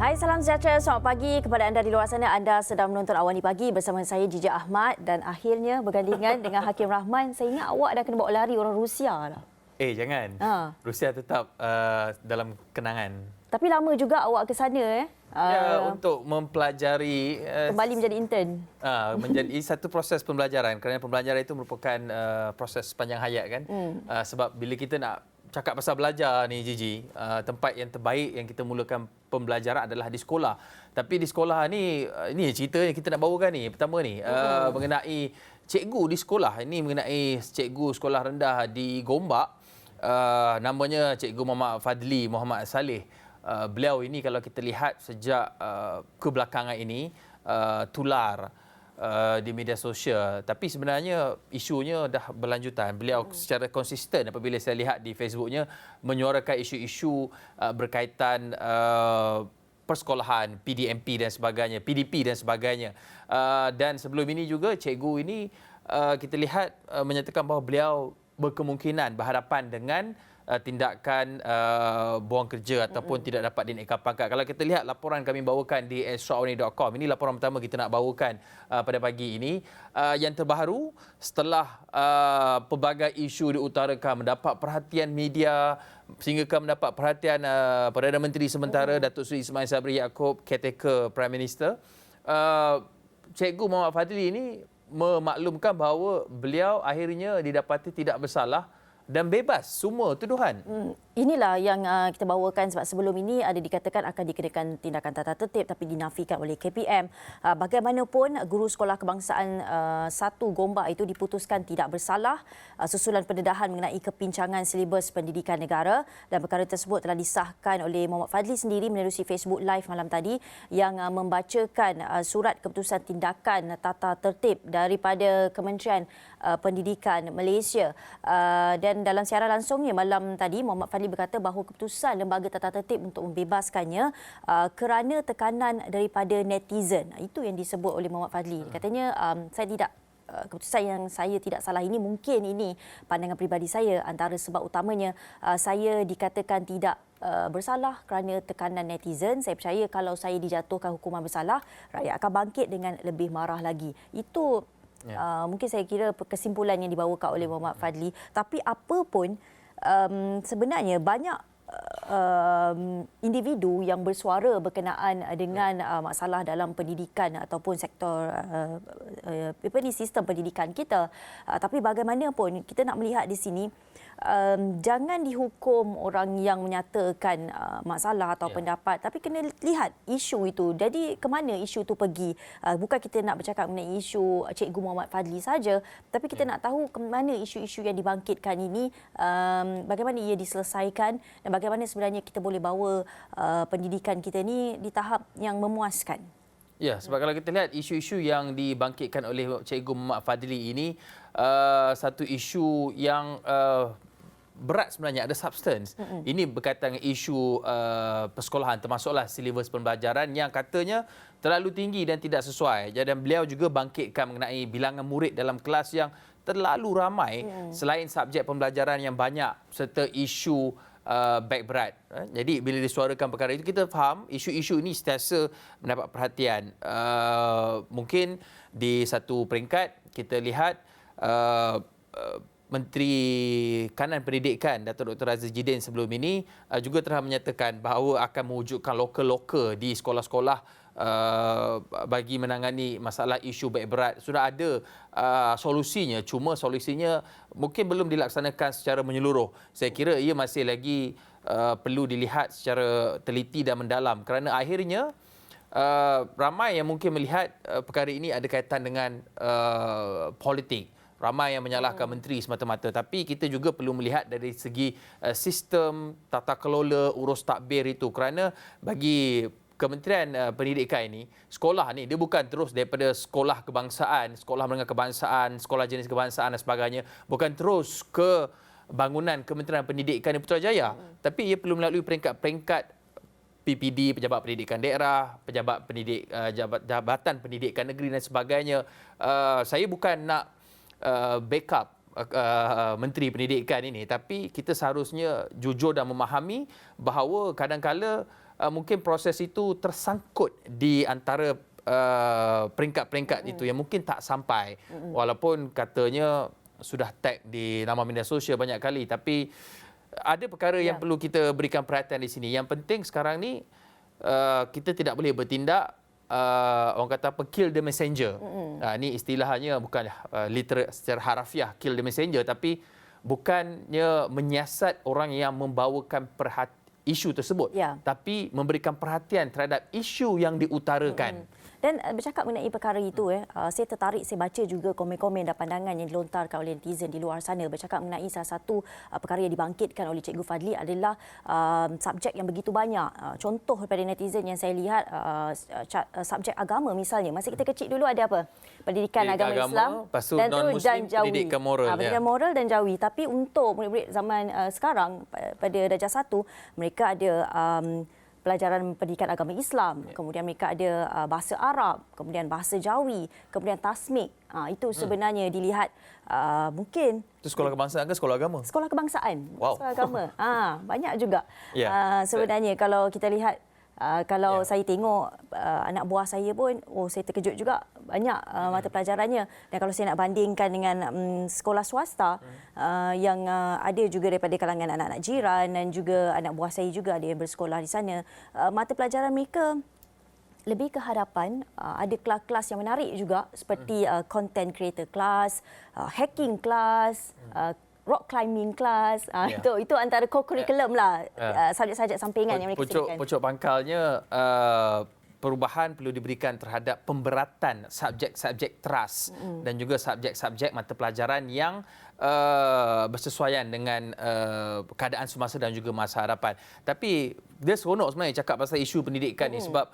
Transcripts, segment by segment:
Hai, salam sejahtera. Selamat pagi kepada anda di luar sana. Anda sedang menonton Awani Pagi bersama saya, Jija Ahmad. Dan akhirnya bergandingan dengan Hakim Rahman. Saya ingat awak dah kena bawa lari orang Rusia lah. Jangan. Rusia tetap dalam kenangan. Tapi lama juga awak ke sana Untuk mempelajari. Kembali menjadi intern. Menjadi satu proses pembelajaran. Kerana pembelajaran itu merupakan proses sepanjang hayat kan. Sebab bila kita nak cakap pasal belajar ni Gigi, tempat yang terbaik yang kita mulakan pembelajaran adalah di sekolah. Tapi di sekolah ni cerita yang kita nak bawakan ni. Pertama ni mengenai cikgu di sekolah. Ini mengenai cikgu sekolah rendah di Gombak. Namanya Cikgu Muhammad Fadli Muhammad Saleh. Beliau ini kalau kita lihat sejak kebelakangan ini tular di media sosial, tapi sebenarnya isunya dah berlanjutan. Beliau secara konsisten apabila saya lihat di Facebooknya menyuarakan isu-isu berkaitan persekolahan, PDMP dan sebagainya, PDP dan sebagainya. Dan sebelum ini juga cikgu ini kita lihat menyatakan bahawa beliau berkemungkinan berhadapan dengan tindakan buang kerja ataupun tidak dapat dinaikkan pangkat. Kalau kita lihat laporan kami bawakan di extraordinary.com, ini laporan pertama kita nak bawakan pada pagi ini. Yang terbaru setelah pelbagai isu diutarakan mendapat perhatian media sehingga mendapat perhatian Perdana Menteri sementara Datuk Seri Ismail Sabri Yaakob, caretaker Prime Minister, Cikgu Muhammad Fadli ini memaklumkan bahawa beliau akhirnya didapati tidak bersalah dan bebas semua tuduhan. Inilah yang kita bawakan sebab sebelum ini ada dikatakan akan dikenakan tindakan tata tertib tapi dinafikan oleh KPM. Bagaimanapun guru sekolah kebangsaan 1 Gombak itu diputuskan tidak bersalah susulan pendedahan mengenai kepincangan silibus pendidikan negara, dan perkara tersebut telah disahkan oleh Muhammad Fadli sendiri menerusi Facebook Live malam tadi yang membacakan surat keputusan tindakan tata tertib daripada Kementerian Pendidikan Malaysia. Dan dalam siaran langsungnya malam tadi, Muhammad Fadli berkata bahawa keputusan lembaga tata tertib untuk membebaskannya kerana tekanan daripada netizen. Itu yang disebut oleh Muhammad Fadli. Katanya keputusan yang saya tidak salah ini, mungkin ini pandangan peribadi saya, antara sebab utamanya saya dikatakan tidak bersalah kerana tekanan netizen. Saya percaya kalau saya dijatuhkan hukuman bersalah, rakyat akan bangkit dengan lebih marah lagi. Itu mungkin saya kira kesimpulan yang dibawakan oleh Muhammad Fadli. Tapi apa pun, sebenarnya banyak individu yang bersuara berkenaan dengan masalah dalam pendidikan ataupun sektor sistem pendidikan kita. Tapi bagaimanapun kita nak melihat di sini, jangan dihukum orang yang menyatakan masalah atau pendapat, tapi kena lihat isu itu. Jadi ke mana isu itu pergi? Bukan kita nak bercakap mengenai isu Cikgu Muhammad Fadli saja, tapi kita nak tahu ke mana isu-isu yang dibangkitkan ini, bagaimana ia diselesaikan dan bagaimana sebenarnya kita boleh bawa pendidikan kita ni di tahap yang memuaskan. Ya, sebab kalau kita lihat isu-isu yang dibangkitkan oleh Cikgu Muhammad Fadli ini, satu isu yang berat sebenarnya, ada substance. Ini berkaitan dengan isu persekolahan, termasuklah silibus pembelajaran yang katanya terlalu tinggi dan tidak sesuai. Dan beliau juga bangkitkan mengenai bilangan murid dalam kelas yang terlalu ramai, selain subjek pembelajaran yang banyak serta isu baik berat. Jadi bila disuarakan perkara itu, kita faham isu-isu ini sentiasa mendapat perhatian. Mungkin di satu peringkat kita lihat Menteri Kanan Pendidikan Datuk Dr. Aziz Jidin sebelum ini juga telah menyatakan bahawa akan mewujudkan loker-loker di sekolah-sekolah bagi menangani masalah isu baik berat. Sudah ada solusinya, cuma solusinya mungkin belum dilaksanakan secara menyeluruh. Saya kira ia masih lagi perlu dilihat secara teliti dan mendalam, kerana akhirnya ramai yang mungkin melihat perkara ini ada kaitan dengan politik. Ramai yang menyalahkan menteri semata-mata, tapi kita juga perlu melihat dari segi sistem tata kelola urus takbir itu, kerana bagi Kementerian Pendidikan ini, sekolah ni dia bukan terus daripada sekolah kebangsaan, sekolah menengah kebangsaan, sekolah jenis kebangsaan dan sebagainya, bukan terus ke bangunan Kementerian Pendidikan di Putrajaya, tapi ia perlu melalui peringkat-peringkat PPD, Pejabat Pendidikan Daerah, Pejabat Jabatan Pendidikan Negeri dan sebagainya. Saya bukan nak backup Menteri Pendidikan ini, tapi kita seharusnya jujur dan memahami bahawa kadang-kala mungkin proses itu tersangkut di antara peringkat-peringkat itu yang mungkin tak sampai. Walaupun katanya sudah tag di nama media sosial banyak kali, tapi ada perkara yang perlu kita berikan perhatian di sini. Yang penting sekarang ni kita tidak boleh bertindak orang kata apa, kill the messenger. Ini istilahnya bukan literal secara harafiah kill the messenger, tapi bukannya menyiasat orang yang membawakan isu tersebut, tapi memberikan perhatian terhadap isu yang diutarakan. Dan bercakap mengenai perkara itu, saya tertarik, saya baca juga komen-komen dan pandangan yang dilontarkan oleh netizen di luar sana bercakap mengenai salah satu perkara yang dibangkitkan oleh Cikgu Fadli adalah subjek yang begitu banyak. Contoh daripada netizen yang saya lihat, subjek agama misalnya. Masa kita kecil dulu ada apa? Pendidikan agama Islam dan Jawi. Pendidikan moral. Pendidikan moral dan Jawi. Tapi untuk murid-murid zaman sekarang pada darjah 1, mereka ada pelajaran pendidikan agama Islam, kemudian mereka ada bahasa Arab, kemudian bahasa Jawi, kemudian tasmik. Itu sebenarnya dilihat mungkin itu sekolah kebangsaan ke sekolah agama? Sekolah kebangsaan. Wow. Sekolah agama. Banyak juga. Sebenarnya kalau kita lihat, kalau saya tengok anak buah saya pun, saya terkejut juga banyak mata pelajarannya. Dan kalau saya nak bandingkan dengan sekolah swasta yang ada juga daripada kalangan anak-anak jiran dan juga anak buah saya juga ada yang bersekolah di sana, mata pelajaran mereka lebih ke hadapan. Ada kelas-kelas yang menarik juga seperti content creator class, hacking class, rock climbing class. Itu antara co-curriculum lah, subjek-subjek sampingan yang mereka sediakan. Pucuk pangkalnya, perubahan perlu diberikan terhadap pemberatan subjek-subjek teras dan juga subjek-subjek mata pelajaran yang bersesuaian dengan keadaan semasa dan juga masa hadapan. Tapi dia seronok sebenarnya cakap pasal isu pendidikan ni sebab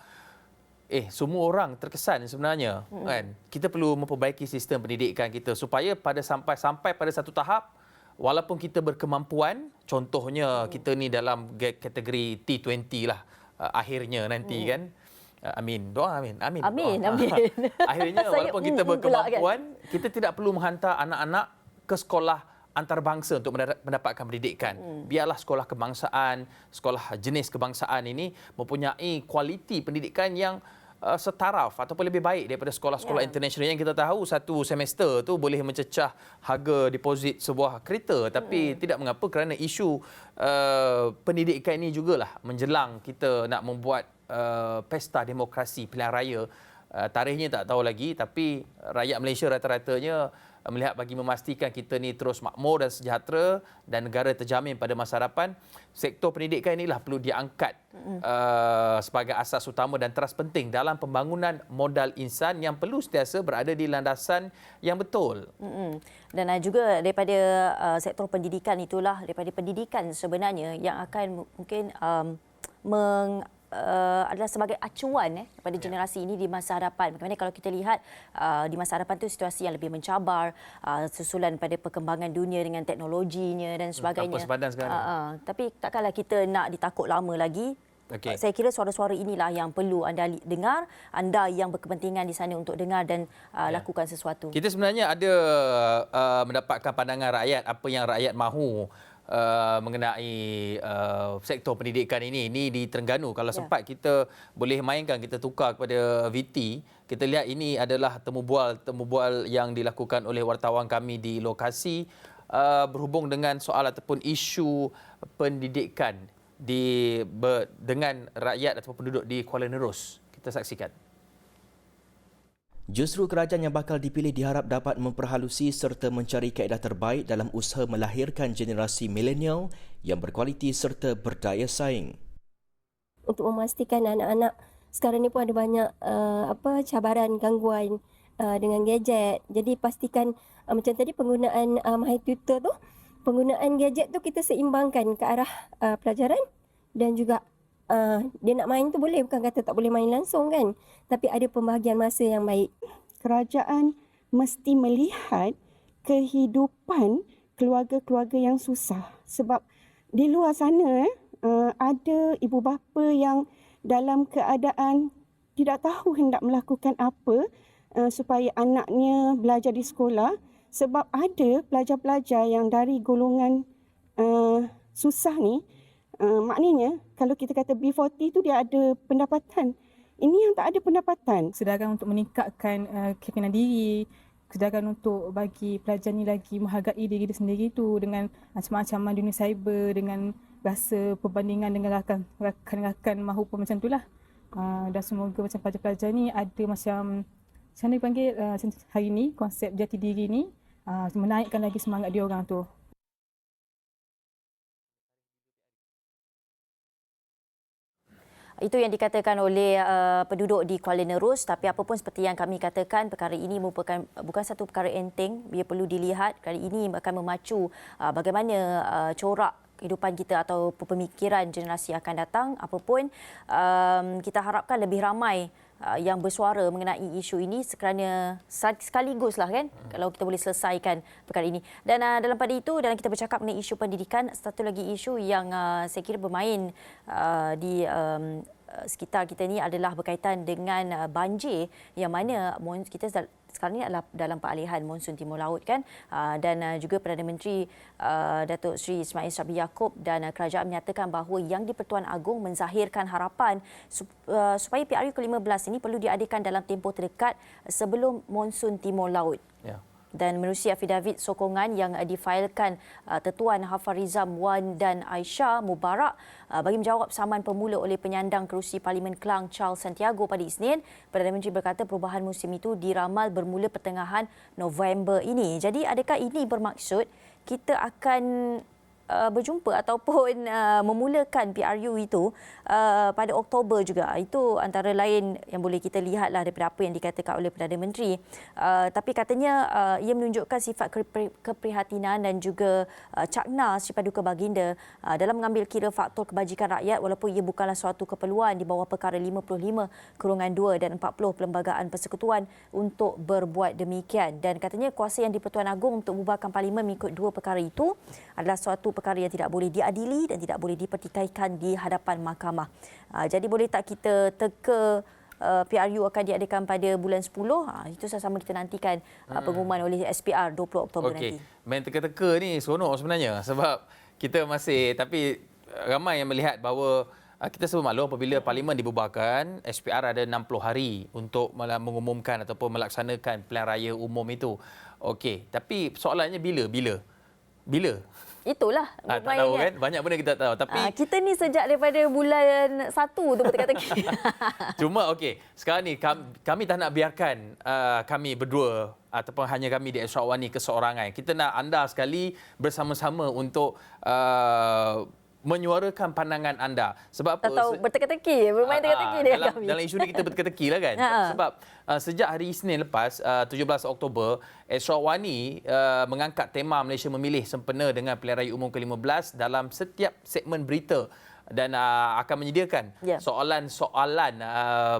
semua orang terkesan sebenarnya, kan. Kita perlu memperbaiki sistem pendidikan kita supaya sampai pada satu tahap, walaupun kita berkemampuan, contohnya kita ni dalam kategori T20 lah akhirnya nanti kan. Amin. Doa amin. Amin. Akhirnya walaupun kita berkemampuan, kita tidak perlu menghantar anak-anak ke sekolah antarabangsa untuk mendapatkan pendidikan. Biarlah sekolah kebangsaan, sekolah jenis kebangsaan ini mempunyai kualiti pendidikan yang setaraf ataupun lebih baik daripada sekolah-sekolah international yang kita tahu satu semester tu boleh mencecah harga deposit sebuah kereta. Tapi tidak mengapa, kerana isu pendidikan ini jugalah menjelang kita nak membuat pesta demokrasi pilihan raya. Tarikhnya tak tahu lagi, tapi rakyat Malaysia rata-ratanya melihat bagi memastikan kita ni terus makmur dan sejahtera dan negara terjamin pada masa hadapan, sektor pendidikan inilah perlu diangkat sebagai asas utama dan teras penting dalam pembangunan modal insan yang perlu sentiasa berada di landasan yang betul. Dan juga daripada sektor pendidikan itulah, daripada pendidikan sebenarnya yang akan mungkin adalah sebagai acuan pada generasi ini di masa hadapan. Bagaimana kalau kita lihat di masa hadapan itu situasi yang lebih mencabar, susulan pada perkembangan dunia dengan teknologinya dan sebagainya. Tanpa sepadan sekarang. Tapi takkanlah kita nak ditakut lama lagi. Saya kira suara-suara inilah yang perlu anda dengar, anda yang berkepentingan di sana untuk dengar dan lakukan sesuatu. Kita sebenarnya ada mendapatkan pandangan rakyat, apa yang rakyat mahu mengenai sektor pendidikan ini di Terengganu. Kalau sempat kita boleh mainkan, kita tukar kepada VT. Kita lihat ini adalah temu bual yang dilakukan oleh wartawan kami di lokasi berhubung dengan soal ataupun isu pendidikan dengan rakyat ataupun penduduk di Kuala Nerus. Kita saksikan. Justru kerajaan yang bakal dipilih diharap dapat memperhalusi serta mencari kaedah terbaik dalam usaha melahirkan generasi milenial yang berkualiti serta berdaya saing. Untuk memastikan anak-anak sekarang ni pun ada banyak cabaran, gangguan dengan gadget. Jadi pastikan macam tadi penggunaan My Tutor tu, penggunaan gadget tu kita seimbangkan ke arah pelajaran dan juga dia nak main tu boleh, bukan kata tak boleh main langsung kan, tapi ada pembahagian masa yang baik. Kerajaan mesti melihat kehidupan keluarga-keluarga yang susah, sebab di luar sana ada ibu bapa yang dalam keadaan tidak tahu hendak melakukan apa supaya anaknya belajar di sekolah, sebab ada pelajar-pelajar yang dari golongan susah ni Maknanya kalau kita kata B40 tu dia ada pendapatan. Ini yang tak ada pendapatan. Sedangkan untuk meningkatkan keyakinan diri, sedangkan untuk bagi pelajar ni lagi menghargai diri dia sendiri tu dengan macam-macam dunia cyber, dengan rasa perbandingan dengan rakan-rakan maupun macam tu lah. Dan semoga macam pelajar-pelajar ni ada macam mana dipanggil hari ni konsep jati diri ni menaikkan lagi semangat dia orang tu. Itu yang dikatakan oleh penduduk di Kuala Nerus. Tapi apapun seperti yang kami katakan, perkara ini merupakan bukan satu perkara enteng. Ia perlu dilihat. Kali ini akan memacu bagaimana corak kehidupan kita atau pemikiran generasi akan datang. Apapun, kita harapkan lebih ramai yang bersuara mengenai isu ini kerana sekaligus lah kan kalau kita boleh selesaikan perkara ini. Dan dalam pada itu, dalam kita bercakap mengenai isu pendidikan, satu lagi isu yang saya kira bermain di sekitar kita ni adalah berkaitan dengan banjir yang mana kita sekarang ini adalah dalam peralihan monsun timur laut kan, dan juga Perdana Menteri Datuk Seri Ismail Sabri Yaakob dan kerajaan menyatakan bahawa Yang di-Pertuan Agong menzahirkan harapan supaya PRU ke-15 ini perlu diadakan dalam tempoh terdekat sebelum monsun timur laut. Ya. Dan menerusi affidavit sokongan yang difailkan Tuan Hafarizam Wan dan Aisyah Mubarak bagi menjawab saman permula oleh penyandang kerusi Parlimen Klang Charles Santiago pada Isnin, Perdana Menteri berkata perubahan musim itu diramal bermula pertengahan November ini. Jadi adakah ini bermaksud kita akan berjumpa ataupun memulakan PRU itu pada Oktober juga? Itu antara lain yang boleh kita lihatlah daripada apa yang dikatakan oleh Perdana Menteri. Tapi katanya ia menunjukkan sifat keprihatinan dan juga cakna Sri Paduka Baginda dalam mengambil kira faktor kebajikan rakyat walaupun ia bukanlah suatu keperluan di bawah perkara 55/2 dan 40 Perlembagaan Persekutuan untuk berbuat demikian. Dan katanya kuasa Yang di-Pertuan Agong untuk membubarkan Parlimen mengikut dua perkara itu adalah suatu perkara yang tidak boleh diadili dan tidak boleh dipertikaikan di hadapan mahkamah. Jadi boleh tak kita teka PRU akan diadakan pada bulan 10? Itu sama-sama kita nantikan pengumuman oleh SPR 20 Oktober nanti. Main teka-teka ni seronok sebenarnya sebab kita masih, tapi ramai yang melihat bahawa kita semua maklum apabila Parlimen dibubarkan, SPR ada 60 hari untuk mengumumkan ataupun melaksanakan pilihan raya umum itu. Okey, tapi soalannya bila? Itulah tak tahu kan, banyak benda kita tak tahu, tapi kita ni sejak daripada bulan 1 tu berteka-teki. Cuma okey, sekarang ni kami tak nak biarkan kami berdua ataupun hanya kami di Ashraf Wan ni keseorangan. Kita nak anda sekali bersama-sama untuk menyuarakan pandangan anda. Sebab apa? Tahu berteka-teki, bermain teka-teki dengan kami. Dalam isu ni kita berteka-teki lah kan. Sebab sejak hari Isnin lepas, 17 Oktober, Ashraf Wani mengangkat tema Malaysia Memilih sempena dengan pilihan raya umum ke-15 dalam setiap segmen berita dan akan menyediakan soalan-soalan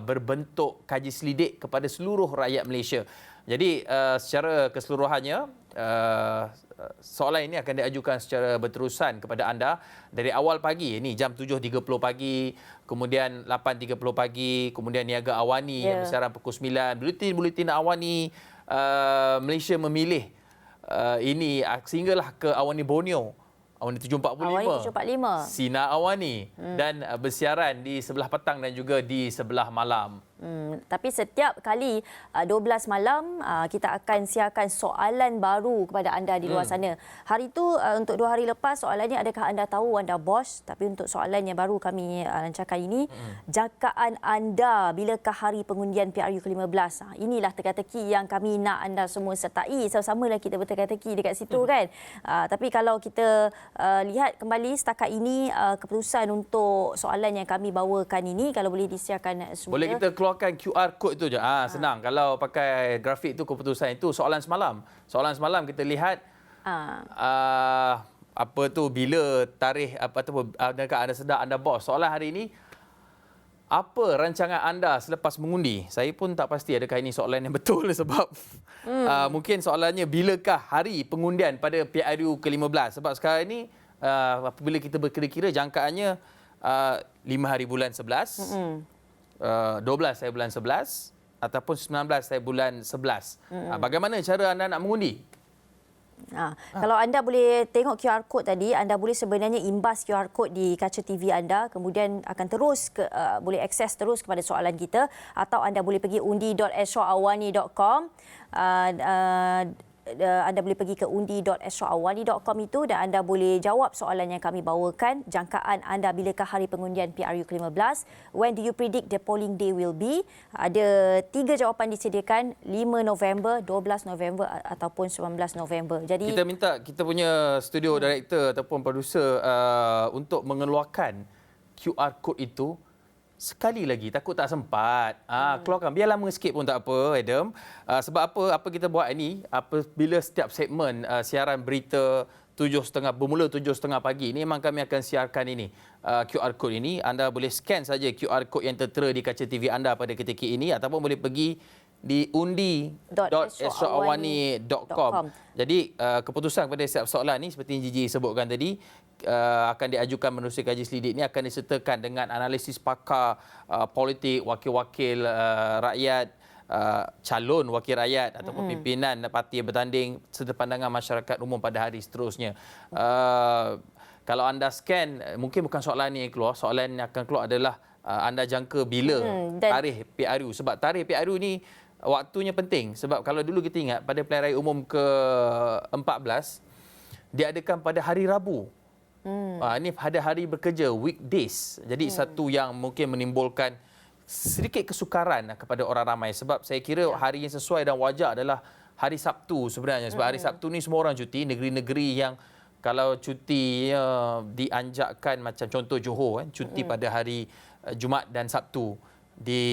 berbentuk kaji selidik kepada seluruh rakyat Malaysia. Jadi secara keseluruhannya, soalan ini akan diajukan secara berterusan kepada anda dari awal pagi, ini jam 7.30 pagi, kemudian 8.30 pagi, kemudian Niaga Awani yang bersiaran pukul 9, Buletin Awani Malaysia Memilih, ini sehinggalah ke Awani Borneo, Awani 745, Sinar Awani dan bersiaran di sebelah petang dan juga di sebelah malam. Tapi setiap kali 12 malam kita akan siarkan soalan baru kepada anda di luar sana. Hari itu untuk 2 hari lepas soalannya, adakah anda tahu anda bos? Tapi untuk soalan yang baru kami lancarkan ini, jakaan anda bilakah hari pengundian PRU ke-15? Inilah teka-teki yang kami nak anda semua sertai. Sama-samalah kita berteka-teki dekat situ kan. Tapi kalau kita lihat kembali setakat ini, keputusan untuk soalan yang kami bawakan ini kalau boleh disiarkan semula. Boleh kita keluarkan QR code tu je. Senang. Kalau pakai grafik tu keputusan itu soalan semalam. Soalan semalam kita lihat apa tu, bila tarikh apa tu, adakah anda sedar anda bos. Soalan hari ini, apa rancangan anda selepas mengundi? Saya pun tak pasti adakah ini soalan yang betul sebab mungkin soalannya bilakah hari pengundian pada PRU ke-15. Sebab sekarang ini apabila kita berkira-kira jangkaannya 5 hari bulan 11. 12 saya bulan 11 ataupun 19 saya bulan 11. Bagaimana cara anda nak mengundi? Kalau anda boleh tengok QR code tadi, anda boleh sebenarnya imbas QR code di kaca TV anda, kemudian akan terus boleh akses terus kepada soalan kita, atau anda boleh pergi undi.esroawani.com. Anda boleh pergi ke undi.esroawani.com itu dan anda boleh jawab soalan yang kami bawakan. Jangkaan anda bilakah hari pengundian PRU ke-15? When do you predict the polling day will be? Ada 3 jawapan disediakan, 5 November, 12 November ataupun 19 November. Jadi kita minta kita punya studio director ataupun producer untuk mengeluarkan QR code itu sekali lagi, takut tak sempat. Keluarkan. Biar lama sikit pun tak apa, Adam. Sebab apa kita buat ini, apabila setiap segmen siaran berita bermula 7.30 pagi, ini memang kami akan siarkan ini. QR code ini, anda boleh scan saja QR code yang tertera di kaca TV anda pada ketika ini, ataupun boleh pergi di undi.esroawani.com. Jadi keputusan kepada setiap soalan ni seperti yang Gigi sebutkan tadi akan diajukan menerusi kaji selidik ini, akan disertakan dengan analisis pakar politik, wakil-wakil rakyat, calon wakil rakyat ataupun pimpinan parti yang bertanding serta pandangan masyarakat umum pada hari seterusnya. Kalau anda scan, mungkin bukan soalan ni yang keluar, soalan yang akan keluar adalah anda jangka bila tarikh PRU. Sebab tarikh PRU ni waktunya penting. Sebab kalau dulu kita ingat pada pilihan raya umum ke-14 diadakan pada hari Rabu. Ini pada hari bekerja, weekdays. Jadi satu yang mungkin menimbulkan sedikit kesukaran kepada orang ramai. Sebab saya kira hari yang sesuai dan wajar adalah hari Sabtu sebenarnya. Sebab hari Sabtu ni semua orang cuti. Negeri-negeri yang kalau cuti dianjakkan macam contoh Johor, cuti pada hari Jumaat dan Sabtu. Di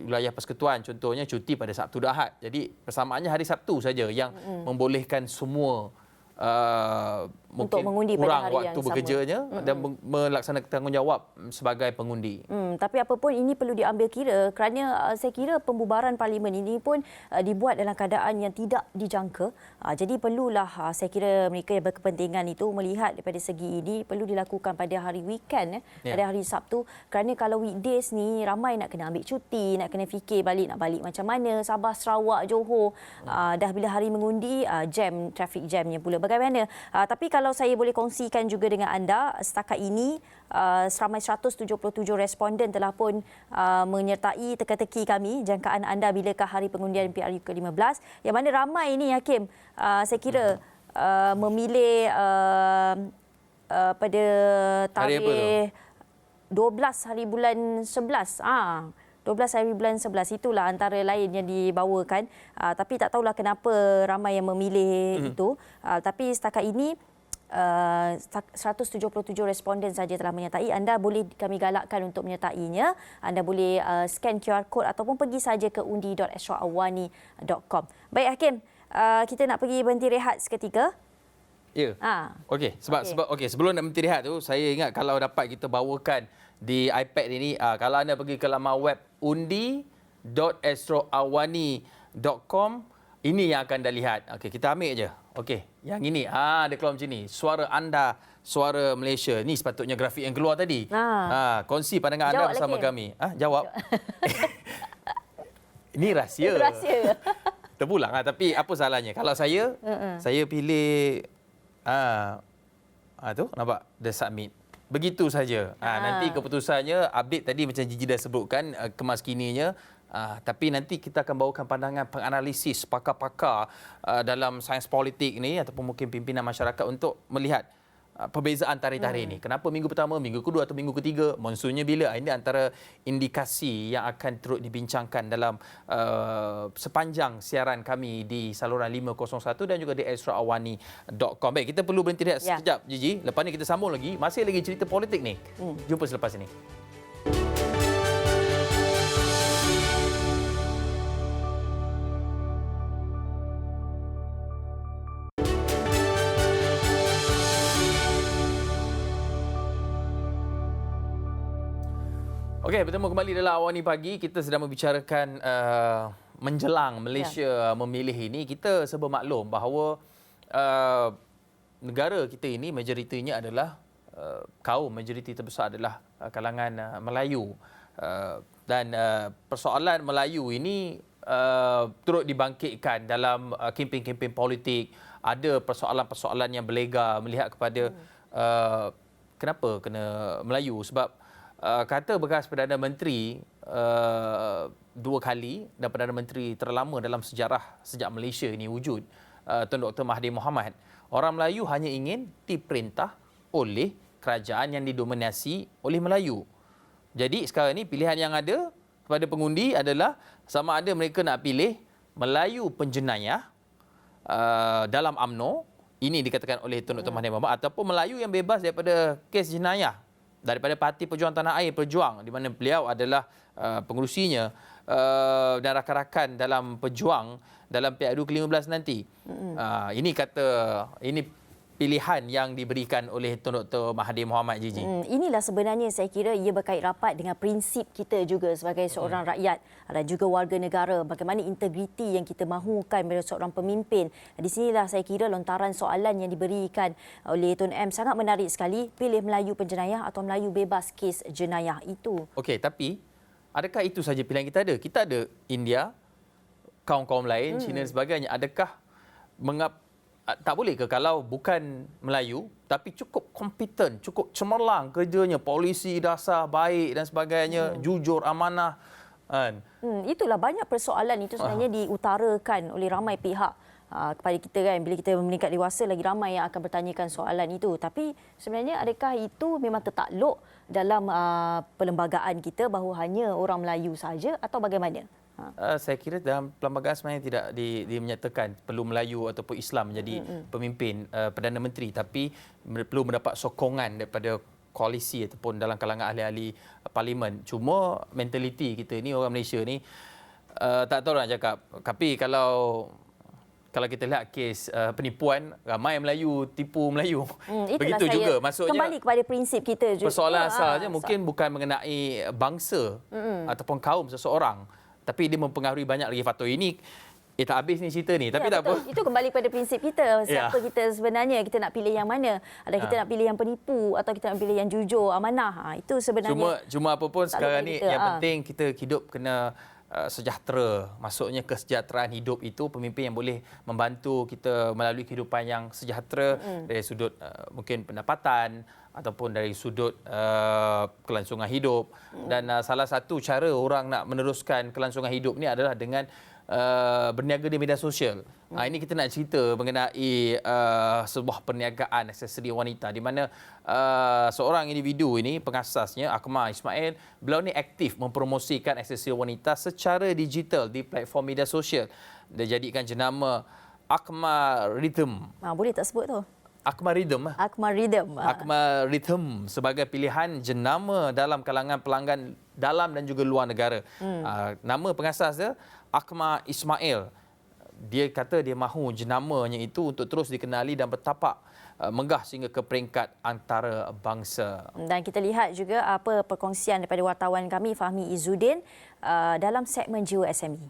wilayah Persekutuan contohnya cuti pada Sabtu dan Ahad. Jadi persamaannya hari Sabtu saja yang membolehkan semua mungkin mengundi kurang pada hari waktu yang bekerjanya dan melaksanakan tanggungjawab sebagai pengundi. Tapi apapun ini perlu diambil kira kerana saya kira pembubaran parlimen ini pun dibuat dalam keadaan yang tidak dijangka. Jadi perlulah saya kira mereka yang berkepentingan itu melihat daripada segi ini perlu dilakukan pada hari weekend, pada hari Sabtu, kerana kalau weekdays ni ramai nak kena ambil cuti, nak kena fikir nak balik macam mana, Sabah, Sarawak, Johor. Dah bila hari mengundi, traffic jamnya pula bagaimana. Tapi kalau saya boleh kongsikan juga dengan anda, setakat ini seramai 177 responden telah pun menyertai teka-teki kami. Jangkaan anda bilakah hari pengundian PRU ke-15, yang mana ramai ini Hakim, saya kira memilih pada tarikh 12 hari bulan 11. 12 hari bulan 11 itulah antara lain yang dibawakan. Tapi tak tahulah kenapa ramai yang memilih itu. Tapi setakat ini 177 responden saja telah menyertai. Anda boleh kami galakkan untuk menyertainya. Anda boleh scan QR code ataupun pergi saja ke undi.esroawani.com. Baik Hakim, kita nak pergi berhenti rehat seketika. Ya. Okey, sebelum nak berhenti rehat tu, saya ingat kalau dapat kita bawakan di iPad ini, kalau anda pergi ke laman web undi.esroawani.com, ini yang akan anda lihat. Okey, kita ambil je. Okey, yang ini dia keluar macam ni. Suara anda, suara Malaysia. Ni sepatutnya grafik yang keluar tadi. Kongsi pandangan anda bersama kami. Jawab. Ini rahsia. Rahsia. Terpulang tapi apa salahnya? Kalau saya pilih tu nampak the submit. Begitu saja. Nanti keputusannya update tadi macam Gigi dah sebutkan kemas kininya. Tapi nanti kita akan bawakan pandangan penganalisis pakar-pakar dalam sains politik ni ataupun mungkin pimpinan masyarakat untuk melihat perbezaan tarikh-tarikh ini. Kenapa minggu pertama, minggu kedua atau minggu ketiga, monsunnya bila? Ini antara indikasi yang akan terus dibincangkan dalam sepanjang siaran kami di saluran 501 dan juga di esroawani.com. Baik, kita perlu berhenti rehat sekejap, Gigi. Lepas ni kita sambung lagi. Masih lagi cerita politik ni. Jumpa selepas ini. Okey, bertemu kembali dalam Awani Pagi. Kita sedang membicarakan menjelang Malaysia memilih ini. Kita serba maklum bahawa negara kita ini majoritinya adalah majoriti terbesar adalah kalangan Melayu. Dan persoalan Melayu ini turut dibangkitkan dalam kempen-kempen politik ada persoalan-persoalan yang berlega melihat kepada kenapa kena Melayu, sebab kata bekas Perdana Menteri 2 kali dan Perdana Menteri terlama dalam sejarah sejak Malaysia ini wujud, Tun Dr. Mahathir Mohamad, orang Melayu hanya ingin diperintah oleh kerajaan yang didominasi oleh Melayu. Jadi sekarang ni pilihan yang ada kepada pengundi adalah sama ada mereka nak pilih Melayu penjenayah dalam UMNO, ini dikatakan oleh Tun Dr. Mahathir Mohamad, ataupun Melayu yang bebas daripada kes jenayah daripada Parti Perjuangan Tanah Air Perjuang, di mana beliau adalah pengerusinya dan rakan-rakan dalam Perjuang dalam PIADU ke-15 nanti. Ini pilihan yang diberikan oleh Tun Dr. Mahathir Mohamad, Gigi. Inilah sebenarnya saya kira ia berkait rapat dengan prinsip kita juga sebagai seorang rakyat dan juga warga negara. Bagaimana integriti yang kita mahukan dari seorang pemimpin. Di sinilah saya kira lontaran soalan yang diberikan oleh Tun M sangat menarik sekali. Pilih Melayu penjenayah atau Melayu bebas kes jenayah itu. Okey, tapi adakah itu saja pilihan kita ada? Kita ada India, kaum-kaum lain, China dan sebagainya. Adakah tak boleh ke kalau bukan Melayu tapi cukup kompeten, cukup cemerlang kerjanya, polisi dasar baik dan sebagainya, jujur, amanah kan? Itulah banyak persoalan itu sebenarnya diutarakan oleh ramai pihak kepada kita kan. Bila kita meningkat dewasa lagi ramai yang akan bertanyakan soalan itu. Tapi sebenarnya adakah itu memang tertakluk dalam perlembagaan kita bahawa hanya orang Melayu saja atau bagaimana? Saya kira dalam perlembagaan sebenarnya tidak menyatakan perlu Melayu ataupun Islam menjadi pemimpin Perdana Menteri, tapi perlu mendapat sokongan daripada koalisi ataupun dalam kalangan ahli-ahli parlimen. Cuma mentaliti kita ni, orang Malaysia ni, tak tahu nak cakap. Tapi kalau kita lihat kes penipuan, ramai Melayu tipu Melayu. Begitu juga. Maksudnya kembali kepada prinsip kita juga. Persoalan asalnya mungkin bukan mengenai bangsa ataupun kaum seseorang, tapi dia mempengaruhi banyak lagi faktor. Ini tak habis ni cerita ni, tapi tak betul. apa. Itu kembali pada prinsip kita. Siapa kita sebenarnya, kita nak pilih yang mana? Ada kita nak pilih yang penipu atau kita nak pilih yang jujur, amanah. Itu sebenarnya. Cuma apa pun sekarang ni kita, yang penting kita hidup kena sejahtera. Maksudnya kesejahteraan hidup itu pemimpin yang boleh membantu kita melalui kehidupan yang sejahtera dari sudut mungkin pendapatan ataupun dari sudut kelangsungan hidup. Dan salah satu cara orang nak meneruskan kelangsungan hidup ni adalah dengan berniaga di media sosial. Ini kita nak cerita mengenai sebuah perniagaan aksesori wanita di mana seorang individu ini, pengasasnya Akmal Ismail, beliau ni aktif mempromosikan aksesori wanita secara digital di platform media sosial. Dia jadikan jenama Akmal Rhythm. Boleh tak sebut tu? Akmal Rhythm. Akmal Rhythm. Akmal Rhythm sebagai pilihan jenama dalam kalangan pelanggan dalam dan juga luar negara. Nama pengasas dia Akmal Ismail. Dia kata dia mahu jenamanya itu untuk terus dikenali dan bertapak megah sehingga ke peringkat antarabangsa. Dan kita lihat juga apa perkongsian daripada wartawan kami Fahmi Izzuddin dalam segmen Jiwa SME.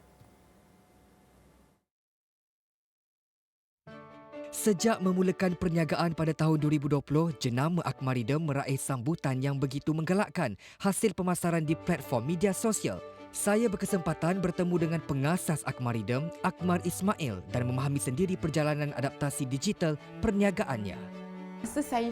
Sejak memulakan perniagaan pada tahun 2020, jenama Akmal Rhythm meraih sambutan yang begitu menggalakkan hasil pemasaran di platform media sosial. Saya berkesempatan bertemu dengan pengasas Akmal Rhythm, Akmal Ismail, dan memahami sendiri perjalanan adaptasi digital perniagaannya. So saya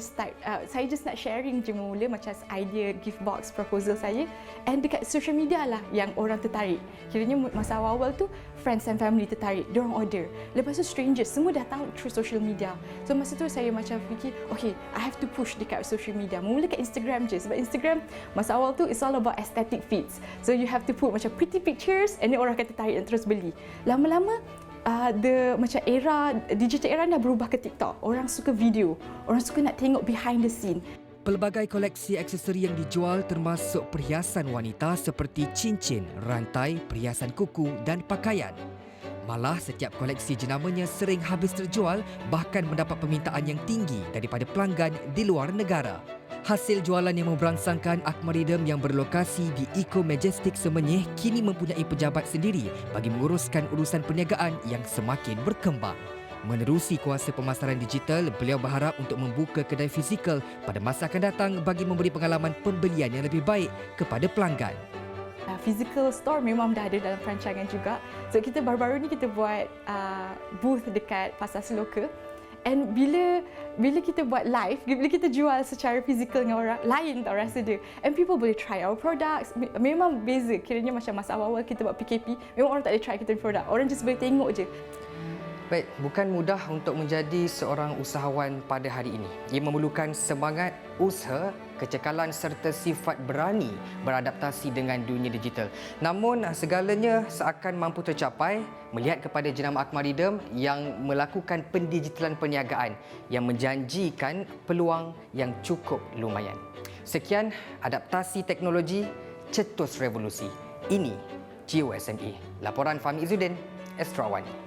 just nak sharing je mula macam idea gift box proposal saya, and dekat social media lah yang orang tertarik. Kiranya masa awal-awal tu friends and family tertarik, diorang order. Lepas tu strangers semua dah tahu through social media. So masa tu saya macam fikir, okay, I have to push dekat social media. Mula kat Instagram je, sebab Instagram masa awal tu it's all about aesthetic feeds. So you have to put macam pretty pictures and then orang akan tertarik dan terus beli. Lama-lama macam digital era dah berubah ke TikTok. Orang suka video, orang suka nak tengok behind the scene. Pelbagai koleksi aksesori yang dijual termasuk perhiasan wanita seperti cincin, rantai, perhiasan kuku dan pakaian. Malah setiap koleksi jenamanya sering habis terjual, bahkan mendapat permintaan yang tinggi daripada pelanggan di luar negara. Hasil jualan yang memberangsangkan Akmal Rhythm yang berlokasi di Eco Majestic Semenyih kini mempunyai pejabat sendiri bagi menguruskan urusan perniagaan yang semakin berkembang. Menerusi kuasa pemasaran digital, beliau berharap untuk membuka kedai fizikal pada masa akan datang bagi memberi pengalaman pembelian yang lebih baik kepada pelanggan. Physical store memang dah ada dalam perancangan juga. So kita baru-baru ni kita buat booth dekat Pasar Seloka. And bila kita buat live, bila kita jual secara fizikal dengan orang lain tau rasa dia. And people boleh try our products. Memang beza. Kiranya macam masa awal-awal kita buat PKP, memang orang tak boleh try kita punya produk. Orang just boleh tengok je. Baik, bukan mudah untuk menjadi seorang usahawan pada hari ini. Ia memerlukan semangat, usaha, kecekalan serta sifat berani beradaptasi dengan dunia digital. Namun segalanya seakan mampu tercapai melihat kepada jenama Akmaridam yang melakukan pendigitalan perniagaan yang menjanjikan peluang yang cukup lumayan. Sekian adaptasi teknologi, cetus revolusi. Ini GeoSME. Laporan Fahmi Izzuddin, Astro Awani.